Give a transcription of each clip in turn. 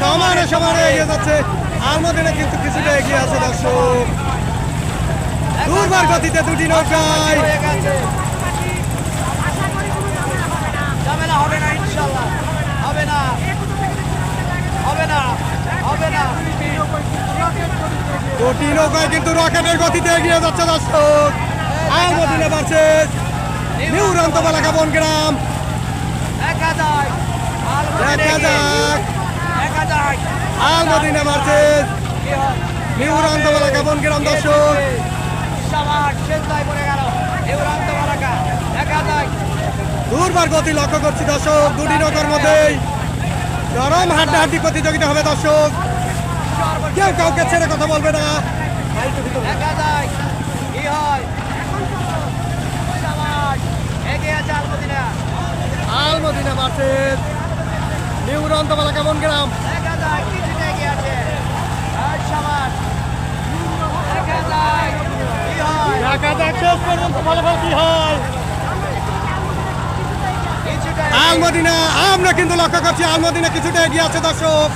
সমানে সমানে এগিয়ে যাচ্ছে আলমদিনা, কিন্তু কিছুটা এগিয়ে আছে দর্শক। দুর্বার গতিতে দুটি নৌকায় হবে না, ইনশাল্লাহ হবে না, হবে না, হবে না। দুটি নৌকায় কিন্তু রকেটের গতিতে এগিয়ে যাচ্ছে দর্শক। আলমদিনা ভার্সেস নিউ রন্তমালাকা বনগ্রাম। দেখা যাক আলমদিনা ভার্সেস নিউ রন্তমালাকা বনগ্রাম দর্শক। দুর্বার গতি লক্ষ্য করছি দর্শক। দুটি নৌকার মধ্যেই চরম হাড্ডাহাড্ডি প্রতিযোগিতা হবে দর্শক। কেউ কাউকে ছেড়ে কথা বলবে না। দেখা যাক কি হয়। এগিয়ে আছে আলমদিনা। আলমদিনা ভার্সেস নিউ রন্তমালাকা বনগ্রাম। দেখা যাক কিছুটা এগিয়ে আছে। দেখা যাক কি হয়। দেখা যাক শেষ পর্যন্ত ফলাফল কি হয়। আলমদিনা, আমরা কিন্তু লক্ষ্য করছি আলমদিনা কিছুটা এগিয়ে আছে দর্শক।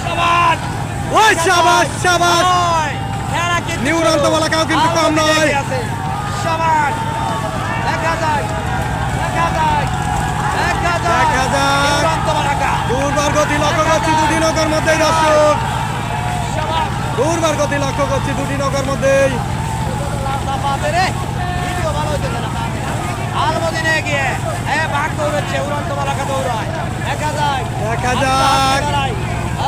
ওই শাবাশ শাবাশ। নিউ রন্তমালাকাও কিন্তু কম নয়। দেখা যাক, দেখা যাক, দেখা যাক। দেখা যাক। রন্তমালাকা দুর্বার গতি লক্ষ্য করছি দুটি নৌকার মধ্যেই দর্শক। দুর্বার গতি লক্ষ্য করছি দুটি নৌকার মধ্যেই। আলমদিনা এগিয়ে ভাগ দৌড়চ্ছে, উড়ন্তমালাকা দৌড়ায়। দেখা যাক, দেখা যাক।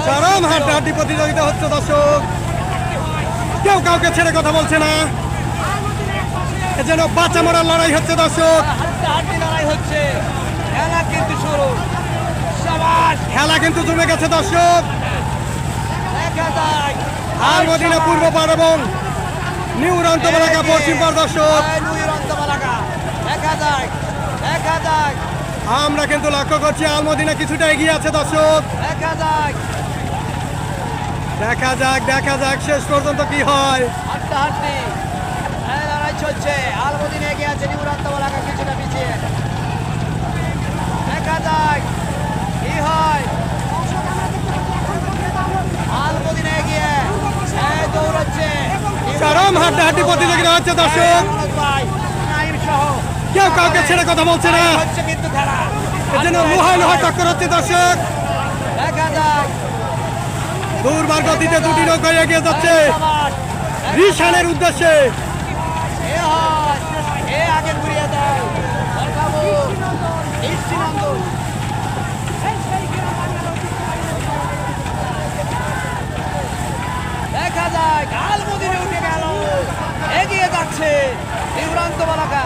চরম হাড্ডাহাড্ডি প্রতিযোগিতা হচ্ছে দর্শক। কেউ কাউকে ছেড়ে কথা বলছে না। এ যেন বাচ্চা মরার লড়াই হচ্ছে দর্শক। হাড্ডাহাড্ডি লড়াই হচ্ছে। খেলা কিন্তু শুরু। শাবাশ। খেলা কিন্তু জমে গেছে দর্শক। দেখা যাক। আলমদিনা পূর্ব পার এবং নিউ রন্তমালাকা পশ্চিম পার দর্শক। নিউ রন্তমালাকা। দেখা যাক, দেখা যাক, আমরা কিন্তু লক্ষ্য করছি আলমদিনা কিছুটা এগিয়ে আছে দর্শক। দেখা যাক। দেখা যাক, দেখা যাক শেষ পর্যন্ত কি হয়। হাড্ডাহাড্ডি লড়াই চলছে। আলমদিনা এগিয়ে আছে, নিউ রন্তমালাকা কিছুটা পিছিয়ে। দেখা যাক কি হয়। আলমদিনা এগিয়ে দৌড়াচ্ছে। চরম হাড্ডাহাড্ডি প্রতিযোগিতা হচ্ছে দর্শক। কেউ কাউকে ছেড়ে কথা বলছে না। হচ্ছে কিন্তু খেলা। এ যেন লোহায় লোহায় টক্কর হচ্ছে দর্শক। দেখা যাক। দুর্বার গতিতে দুটি নৌকায় এগিয়ে যাচ্ছে রিশানের উদ্দেশ্যে। এ হয়, এ আগে ঘুরিয়ে দেয়। দেখাবো দৃষ্টিনন্দন। দেখা যাক আলমদিনা উঠে গেল, এগিয়ে যাচ্ছে উড়ন্তমালাকা,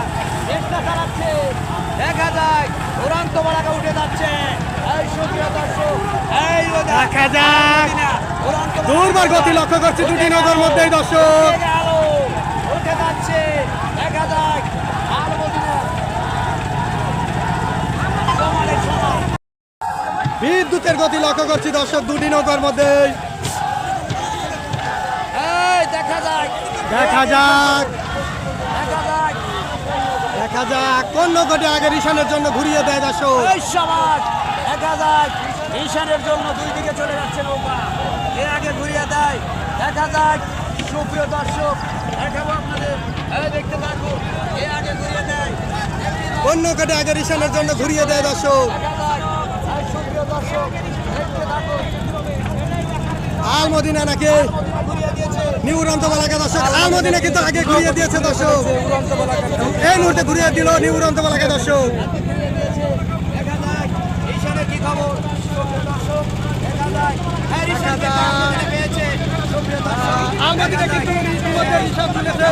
চেষ্টা চালাচ্ছে। দেখা যাক উড়ন্তমালাকা উঠে যাচ্ছে। এই সুপ্রিয় দর্শক, এই দেখা যাক। উড়ন্তমালাকা দুর্বার গতি লক্ষ্য করছি দুটি নৌকার মধ্যেই দর্শক। উঠে গেল, উঠে যাচ্ছে। দেখা যাক আলমদিনা সমানে সমান। বিদ্যুতের গতি লক্ষ্য করছি দর্শক দুটি নৌকার মধ্যেই। এই দেখা যাক, দেখা যাক, দেখা যাক। দেখা যাক কোন নৌকাটি আগে রিশানের জন্য ঘুরিয়ে দেয় দর্শক। এই সমাজ দেখা যাক ঈশানের জন্য দুই দিকে চলে যাচ্ছে নৌকা, এ আগে ঘুরিয়ে দেয়। দেখা যাক সুপ্রিয় দর্শক, দেখাবো আপনাদের। এই দেখতে থাকুন, এ আগে ঘুরিয়ে দেয়। কোন নৌকাটি আগে রিশানের জন্য ঘুরিয়ে দেয় দর্শক। দেখা যাক এই সুপ্রিয় দর্শক, দেখতে থাকুন। আলমদিনা নাকি ঘুরিয়ে দিয়েছে নিউ রন্তমালাকা দর্শক। আলমদিনা কিন্তু আগে ঘুরিয়ে দিয়েছে দর্শক। এই মুহূর্তে ঘুরিয়ে দিল নিউ রন্তমালাকা দর্শক। দেখা যাক ঈশানের কি খবর সুপ্রিয় দর্শক। দেখা যাক এই ঈশান পেয়েছে সুপ্রিয় দর্শক। আলমদিনা কিন্তু ইতিমধ্যে রিশান তুলেছে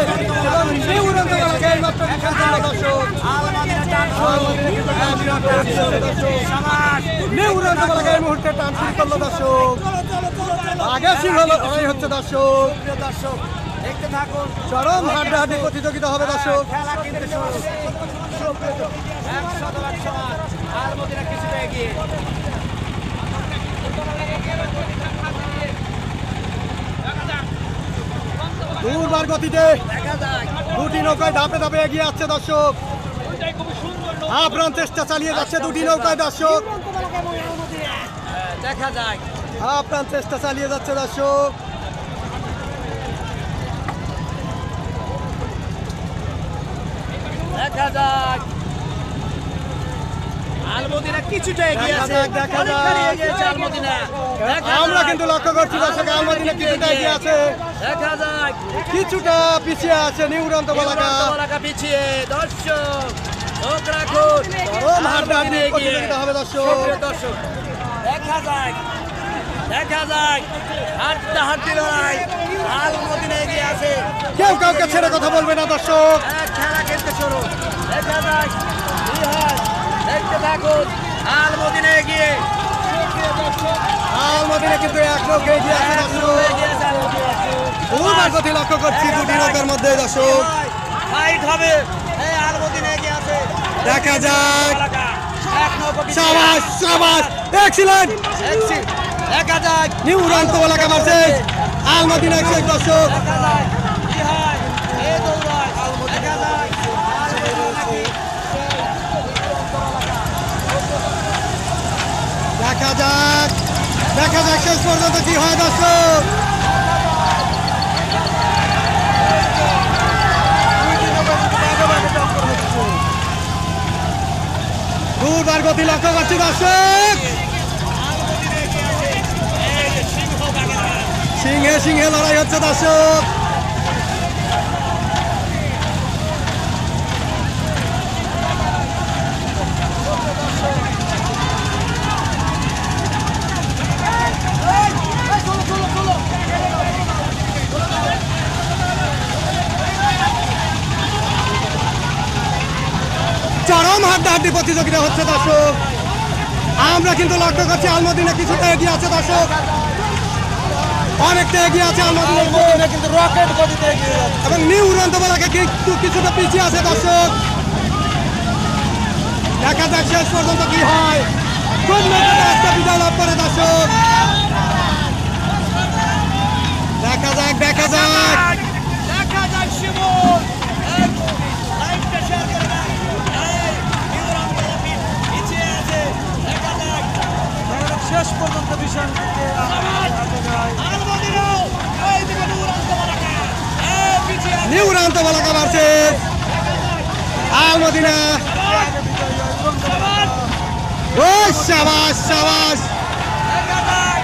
এবং নিউ রন্তমালাকা এই মাত্র রিশান তুলল দর্শক। আলমদিনা টান আলমদিনা কিন্তু টান শুরু করেছে দর্শক। সমাজ নিউ রন্তমালাকা এই মুহূর্তে টান শুরু করলো দর্শক। আগে সিংহ লড়াই হচ্ছে দর্শক। প্রিয় দর্শক দেখতে থাকুন, চরম হাড্ডাহাড্ডি প্রতিযোগিতা হবে দর্শক। খেলা কিন্তু শুরু। 100 সমান আলমদিনা কিছুটা এগিয়ে। দুর্বার গতিতে দেখা যাক দুটি নৌকায় ধাপে ধাপে এগিয়ে আসছে দর্শক। আপ্রাণ চেষ্টা চালিয়ে যাচ্ছে দুটি নৌকায় দর্শক। দেখা যাক আপ্রাণ চেষ্টা চালিয়ে যাচ্ছে দর্শক। দেখা যাক আলমদিনা কিছুটা এগিয়ে দেখা আছে, যাক, দেখা অনেকখানি যাক। এগিয়ে আছে আলমদিনা। দেখা আমরা যাক। কিন্তু লক্ষ্য করছি দর্শক আলমদিনা কিছুটা এগিয়ে আছে, দেখা যাক কিছুটা পিছিয়ে আছে নিউ উড়ন্ত বলাকা। বলাকা পিছিয়ে দর্শক চোখ রাখুন চরম হাড্ডাহাড্ডি আলমদিনা এগিয়ে। প্রতিযোগিতা হবে দর্শক। সুপ্রিয় দর্শক দেখা যাক দেখা যাক হাড্ডাহাড্ডি লড়াই আলমদিনা এগিয়ে আছে। কেউ কাউকে ছেড়ে কথা বলবে না দর্শক। খেলা খেলতে শুরু দেখা যাক কি হয়, দেখতে থাকুন আলমদিনা এগিয়ে। সুপ্রিয় দর্শক আলমদিনা কিন্তু এক নৌকে এগিয়ে আছে দর্শক। এগিয়ে আছে আলমদিনা। দুবার গতি লক্ষ্য করছি দুটি নৌকার মধ্যে দর্শক। ফাইট হবে, এই আলমদিনা এগিয়ে আছে। দেখা যাক। এক নৌকা পিছিয়ে। সাবাস সাবাস এক্সিলেন্ট। দেখা যাক নিউ উড়ন্ত বলাকা ভার্সেস আলমদিনা এক্সেস দর্শক। দেখা যাক কি হয়, এই দৌড়ায় দেখা যাক দেখা যাক, দেখা যাক শেষ পর্যন্ত কি হয় দর্শক। দুবার গতি লক্ষ্য করছি দর্শক। সিংহে সিংহে লড়াই হচ্ছে দর্শক। চরম হাড্ডাহাড্ডি প্রতিযোগিতা হচ্ছে দর্শক। আমরা কিন্তু লক্ষ্য করছি আলমদিনা কিছুটা এগিয়ে আছে দর্শক, অনেকটা এগিয়ে আছে আলমদিনা কিন্তু রকেট গতিতে এগিয়ে যাচ্ছে। এবং নিউ উড়ন্ত বলাকা কিন্তু কিছুটা পিছিয়ে আছে দর্শক। দেখা যাক শেষ পর্যন্ত কি হয়, কোন নৌকাটা আজকে বিজয় লাভ করে দর্শক। দেখা যাক, দেখা যাক। দেখা যাক শিমুল লাইভটা শেয়ার করে দেন। এই ইউরানবালা পিছিয়ে আছে, দেখা যাক শেষ পর্যন্ত ভীষণ আলমদিনা এই দিকে ইউরানবালা পিছিয়ে আছে। নিউ উড়ন্ত বলাকা ভার্সেস আলমদিনা। ও সাবাস সাবাস। দেখা যাক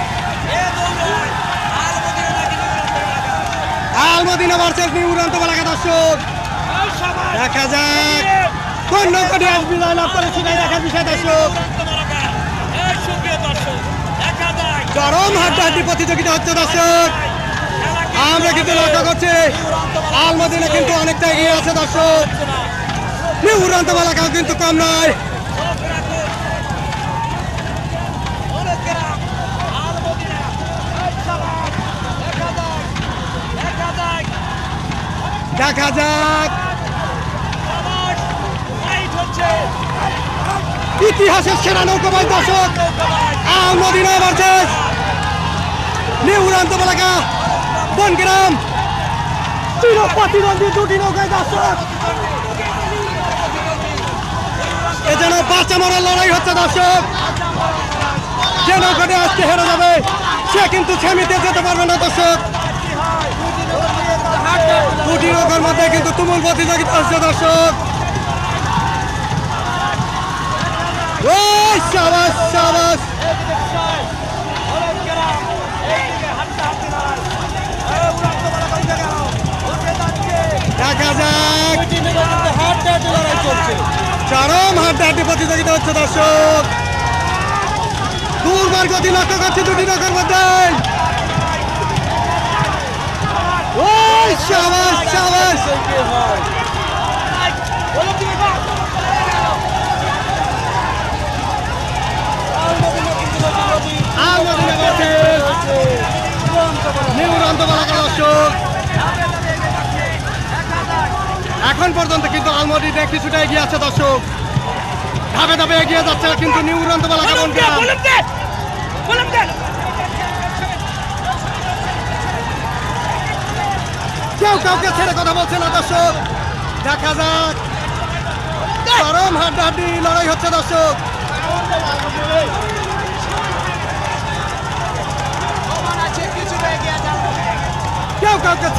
এই দৌড়ায় আলমদিনা নাকি ইউরানবালা। আলমদিনা ভার্সেস নিউ উড়ন্ত বলাকা দর্শক। দেখা যাক কোন নৌকাটি আজ বিজয় লাভ করে সেটাই দেখার বিষয় দর্শক। চরম হাড্ডাহাড্ডি প্রতিযোগিতা হচ্ছে দর্শক। আমরা কিন্তু লক্ষ্য করছি আলমদিনা কিন্তু অনেকটা এগিয়ে আছে দর্শক। নিউ উড়ন্ত বলাকাও কিন্তু কম নয়। দেখা যাক ইতিহাসের সেরা নৌকাবাজ দর্শক আলমদিনা ভার্সেস নিউ উড়ন্ত বলাকা বনগ্রাম। চির প্রতিদ্বন্দ্বী দুটি নৌকায় দর্শক, এ যেন বাঁচা মরার লড়াই হচ্ছে দর্শক। যে নৌকাটি আজকে হেরে যাবে সে কিন্তু সেমিতে যেতে পারবে না দর্শক। দুটি নৌকার মধ্যে কিন্তু তুমুল প্রতিযোগিতা হচ্ছে দর্শক। ওই সাবাস সাবাস। দেখা যাক চরম হাড্ডাহাড্ডি প্রতিযোগিতা হচ্ছে দর্শক। দুর্বার গতি লক্ষ্য করছি দুটি নৌকার মধ্যে। ওই সাবাস সাবাস। আলমদিনা ভার্সেস নিউ উড়ন্ত বলাকা দর্শক। এখন পর্যন্ত কিন্তু আলমদিনা কিছুটা এগিয়ে আছে দর্শক। ধাপে ধাপে এগিয়ে যাচ্ছে কিন্তু নিউ উড়ন্ত বলাকা বনগ্রাম। কেউ কাউকে ছেড়ে কথা বলছে না দর্শক। দেখা যাক চরম হাড্ডাহাড্ডি লড়াই হচ্ছে দর্শক। নৌকা হচ্ছে